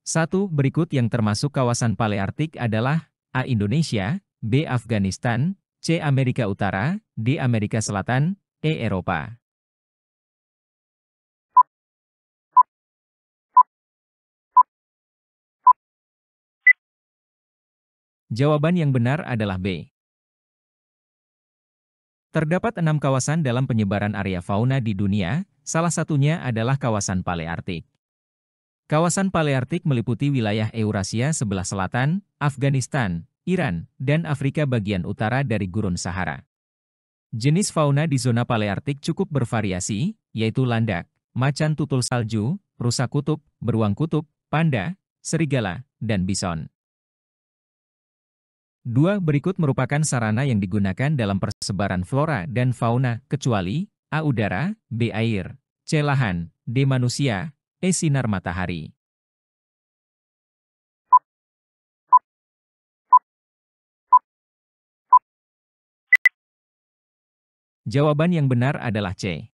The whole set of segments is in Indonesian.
1. Berikut yang termasuk kawasan Palearktik adalah A. Indonesia, B. Afghanistan, C. Amerika Utara, D. Amerika Selatan, E. Eropa. Jawaban yang benar adalah B. Terdapat 6 kawasan dalam penyebaran area fauna di dunia, salah satunya adalah kawasan Palearktik. Kawasan Palearktik meliputi wilayah Eurasia sebelah selatan, Afghanistan, Iran, dan Afrika bagian utara dari Gurun Sahara. Jenis fauna di zona Palearktik cukup bervariasi, yaitu landak, macan tutul salju, rusa kutub, beruang kutub, panda, serigala, dan bison. 2. Berikut merupakan sarana yang digunakan dalam persebaran flora dan fauna, kecuali A. Udara, B. Air, C. Lahan, D. Manusia, E. Sinar matahari. Jawaban yang benar adalah C.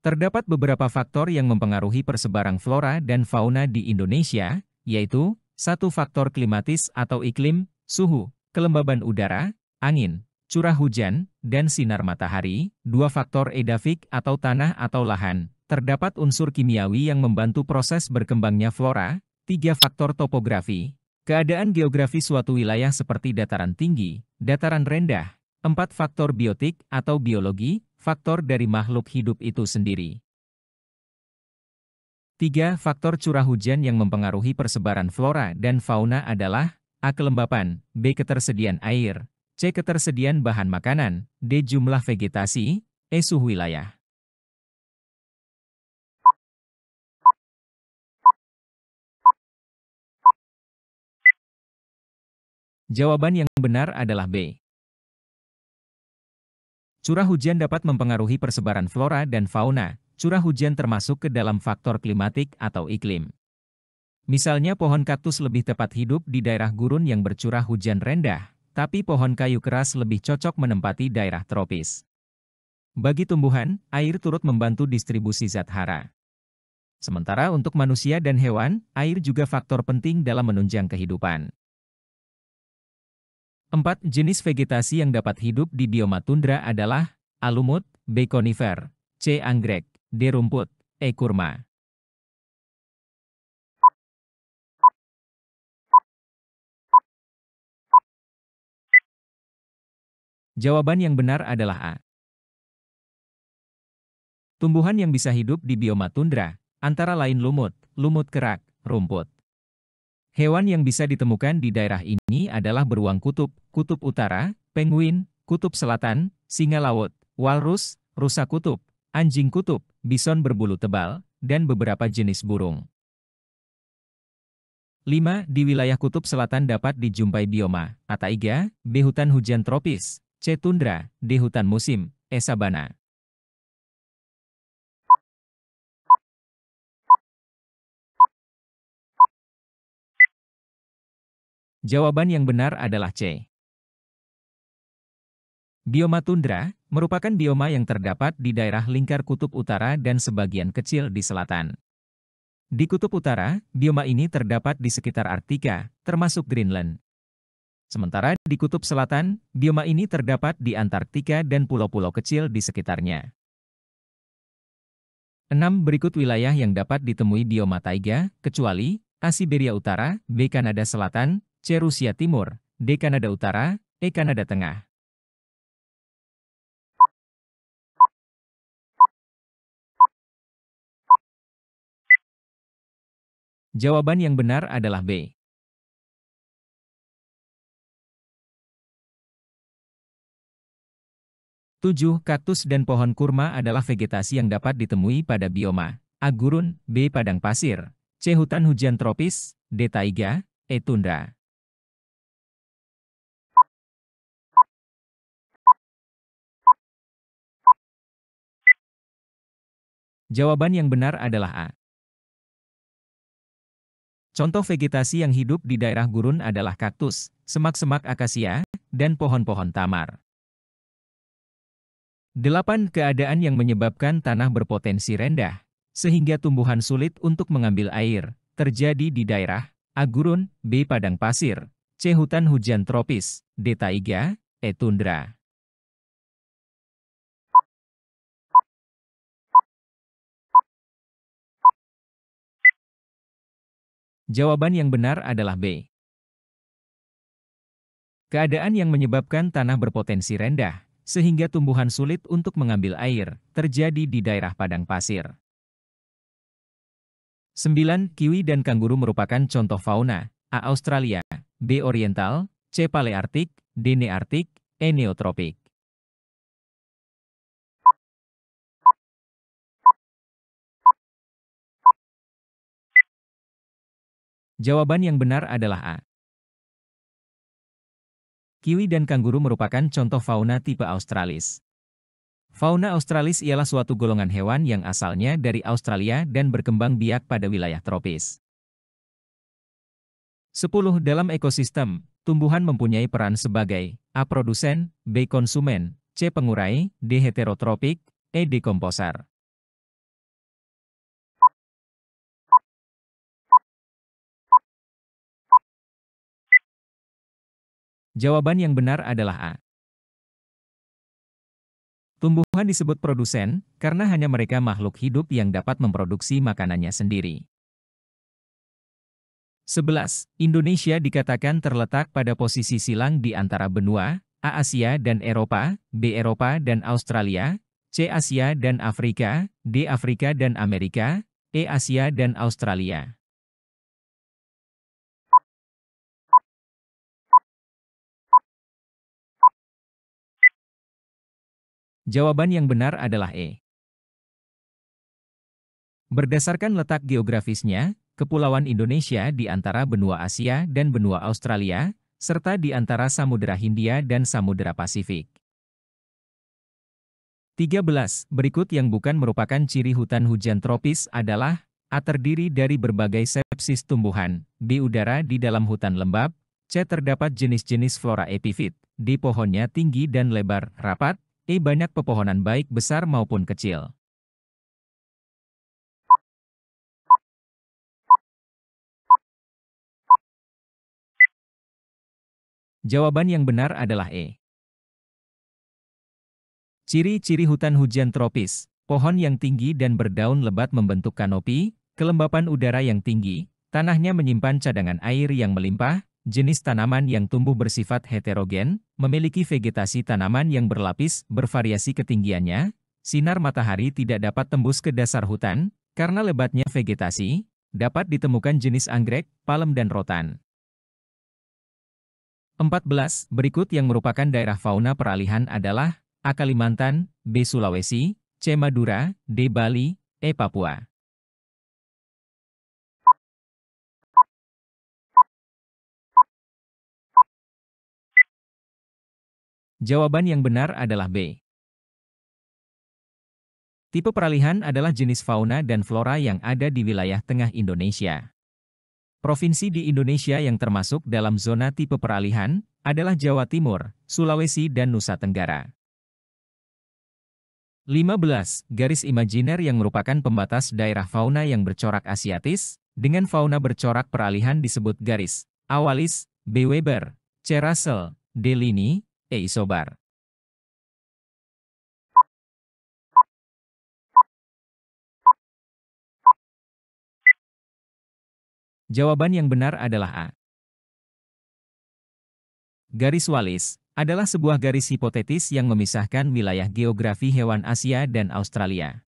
Terdapat beberapa faktor yang mempengaruhi persebaran flora dan fauna di Indonesia, yaitu 1. Faktor klimatis atau iklim, suhu, kelembaban udara, angin, curah hujan, dan sinar matahari. 2. Faktor edafik atau tanah atau lahan. Terdapat unsur kimiawi yang membantu proses berkembangnya flora. 3. Faktor topografi. Keadaan geografis suatu wilayah seperti dataran tinggi, dataran rendah. 4. Faktor biotik atau biologi, faktor dari makhluk hidup itu sendiri. 3. Faktor curah hujan yang mempengaruhi persebaran flora dan fauna adalah A. Kelembapan, B. Ketersediaan air, C. Ketersediaan bahan makanan, D. Jumlah vegetasi, E. Suhu wilayah. Jawaban yang benar adalah B. Curah hujan dapat mempengaruhi persebaran flora dan fauna. Curah hujan termasuk ke dalam faktor klimatik atau iklim. Misalnya pohon kaktus lebih tepat hidup di daerah gurun yang bercurah hujan rendah, tapi pohon kayu keras lebih cocok menempati daerah tropis. Bagi tumbuhan, air turut membantu distribusi zat hara. Sementara untuk manusia dan hewan, air juga faktor penting dalam menunjang kehidupan. 4. Jenis vegetasi yang dapat hidup di bioma tundra adalah A. Lumut, B. Konifer, C. Anggrek, D. Rumput, E. Kurma. Jawaban yang benar adalah A. Tumbuhan yang bisa hidup di bioma tundra, antara lain lumut, lumut kerak, rumput. Hewan yang bisa ditemukan di daerah ini adalah beruang kutub, kutub utara, penguin, kutub selatan, singa laut, walrus, rusa kutub, anjing kutub, bison berbulu tebal, dan beberapa jenis burung. 5. Di wilayah kutub selatan dapat dijumpai bioma A. Taiga, B. Hutan hujan tropis, C. Tundra, D. Hutan musim, E. Sabana. Jawaban yang benar adalah C. Bioma tundra merupakan bioma yang terdapat di daerah lingkar kutub utara dan sebagian kecil di selatan. Di kutub utara, bioma ini terdapat di sekitar Arktika, termasuk Greenland. Sementara di kutub selatan, bioma ini terdapat di Antarktika dan pulau-pulau kecil di sekitarnya. 6. Berikut wilayah yang dapat ditemui bioma taiga, kecuali A. Siberia Utara, B. Kanada Selatan, C. Rusia Timur, D. Kanada Utara, E. Kanada Tengah. Jawaban yang benar adalah B. Tujuh, kaktus dan pohon kurma adalah vegetasi yang dapat ditemui pada bioma A. Gurun, B. Padang pasir, C. Hutan hujan tropis, D. Taiga, E. Tundra. Jawaban yang benar adalah A. Contoh vegetasi yang hidup di daerah gurun adalah kaktus, semak-semak akasia, dan pohon-pohon tamar. 8. Keadaan yang menyebabkan tanah berpotensi rendah. sehingga tumbuhan sulit untuk mengambil air, terjadi di daerah A. Gurun, B. Padang pasir, C. Hutan hujan tropis, D. Taiga, E. Tundra. Jawaban yang benar adalah B. Keadaan yang menyebabkan tanah berpotensi rendah, sehingga tumbuhan sulit untuk mengambil air, terjadi di daerah padang pasir. 9. Kiwi dan kanguru merupakan contoh fauna, A. Australia, B. Oriental, C. Paleartik, D. Neartik, E. Neotropik. Jawaban yang benar adalah A. Kiwi dan kanguru merupakan contoh fauna tipe Australis. Fauna Australis ialah suatu golongan hewan yang asalnya dari Australia dan berkembang biak pada wilayah tropis. 10. Dalam ekosistem, tumbuhan mempunyai peran sebagai A. Produsen, B. Konsumen, C. Pengurai, D. Heterotropik, E. Dekomposer. Jawaban yang benar adalah A. Tumbuhan disebut produsen, karena hanya mereka makhluk hidup yang dapat memproduksi makanannya sendiri. 11. Indonesia dikatakan terletak pada posisi silang di antara benua, A. Asia dan Eropa, B. Eropa dan Australia, C. Asia dan Afrika, D. Afrika dan Amerika, E. Asia dan Australia. Jawaban yang benar adalah E. Berdasarkan letak geografisnya, Kepulauan Indonesia di antara benua Asia dan benua Australia, serta di antara Samudera Hindia dan Samudera Pasifik. 13. Berikut yang bukan merupakan ciri hutan hujan tropis adalah A. Terdiri dari berbagai spesies tumbuhan, B. Udara di dalam hutan lembab, C. Terdapat jenis-jenis flora epifit, D. Pohonnya tinggi dan lebar, rapat, E. Banyak pepohonan baik besar maupun kecil. Jawaban yang benar adalah E. Ciri-ciri hutan hujan tropis, pohon yang tinggi dan berdaun lebat membentuk kanopi, kelembapan udara yang tinggi, tanahnya menyimpan cadangan air yang melimpah, jenis tanaman yang tumbuh bersifat heterogen, memiliki vegetasi tanaman yang berlapis, bervariasi ketinggiannya, sinar matahari tidak dapat tembus ke dasar hutan, karena lebatnya vegetasi, dapat ditemukan jenis anggrek, palem dan rotan. 14. Berikut yang merupakan daerah fauna peralihan adalah A. Kalimantan, B. Sulawesi, C. Madura, D. Bali, E. Papua. Jawaban yang benar adalah B. Tipe peralihan adalah jenis fauna dan flora yang ada di wilayah tengah Indonesia. Provinsi di Indonesia yang termasuk dalam zona tipe peralihan adalah Jawa Timur, Sulawesi dan Nusa Tenggara. 15. Garis imajiner yang merupakan pembatas daerah fauna yang bercorak asiatis, dengan fauna bercorak peralihan disebut garis A. Wallis, B. Weber, C. Russell, D. Linney, E. Isobar. Jawaban yang benar adalah A. Garis Wallis adalah sebuah garis hipotetis yang memisahkan wilayah geografi hewan Asia dan Australia.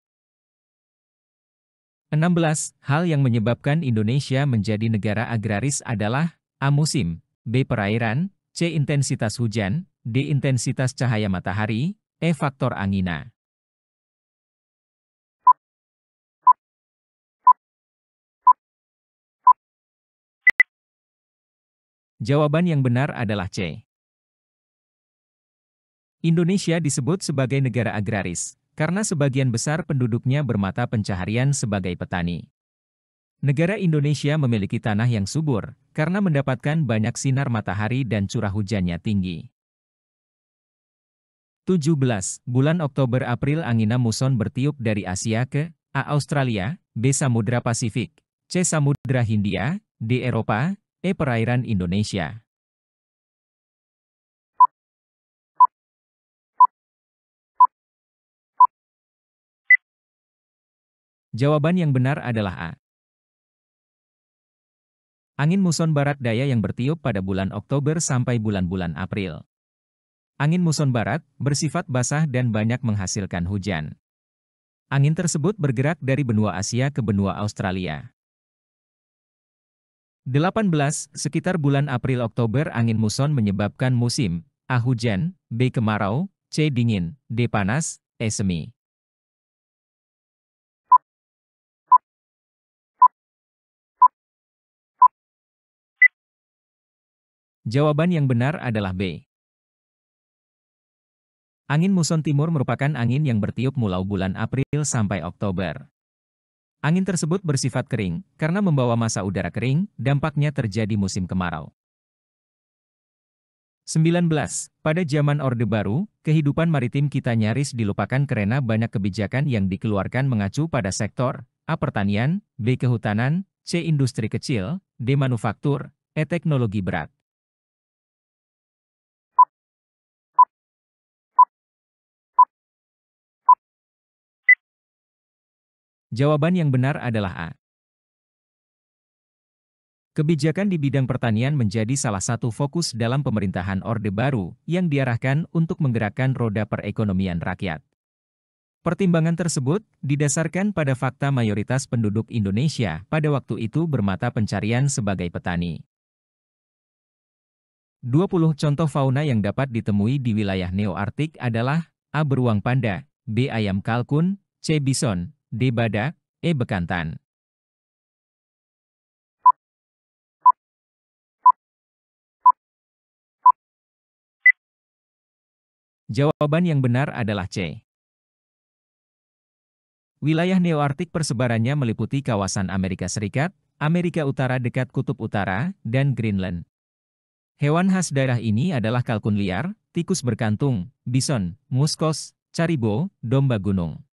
16. Hal yang menyebabkan Indonesia menjadi negara agraris adalah A. Musim, B. Perairan, C. Intensitas hujan, D. Intensitas cahaya matahari, E. Faktor angina. Jawaban yang benar adalah C. Indonesia disebut sebagai negara agraris, karena sebagian besar penduduknya bermata pencaharian sebagai petani. Negara Indonesia memiliki tanah yang subur, karena mendapatkan banyak sinar matahari dan curah hujannya tinggi. 17. Bulan Oktober-April angina muson bertiup dari Asia ke A. Australia, B. Samudra Pasifik, C. Samudra Hindia, D. Eropa, E. Perairan Indonesia. Jawaban yang benar adalah A. Angin muson barat daya yang bertiup pada bulan Oktober sampai bulan-bulan April. Angin muson barat bersifat basah dan banyak menghasilkan hujan. Angin tersebut bergerak dari benua Asia ke benua Australia. 18. Sekitar bulan April-Oktober angin muson menyebabkan musim A. Hujan, B. Kemarau, C. Dingin, D. Panas, E. Semi. Jawaban yang benar adalah B. Angin muson timur merupakan angin yang bertiup mulai bulan April sampai Oktober. Angin tersebut bersifat kering, karena membawa massa udara kering, dampaknya terjadi musim kemarau. 19. Pada zaman Orde Baru, kehidupan maritim kita nyaris dilupakan karena banyak kebijakan yang dikeluarkan mengacu pada sektor A. Pertanian, B. Kehutanan, C. Industri kecil, D. Manufaktur, E. Teknologi berat. Jawaban yang benar adalah A. Kebijakan di bidang pertanian menjadi salah satu fokus dalam pemerintahan Orde Baru yang diarahkan untuk menggerakkan roda perekonomian rakyat. Pertimbangan tersebut didasarkan pada fakta mayoritas penduduk Indonesia pada waktu itu bermata pencarian sebagai petani. 20 contoh fauna yang dapat ditemui di wilayah Neoarktik adalah A. Beruang panda, B. Ayam kalkun, C. Bison, D. Badak, E. Bekantan. Jawaban yang benar adalah C. Wilayah Neoarktik persebarannya meliputi kawasan Amerika Serikat, Amerika Utara dekat Kutub Utara, dan Greenland. Hewan khas daerah ini adalah kalkun liar, tikus berkantung, bison, muskos, caribou, domba gunung.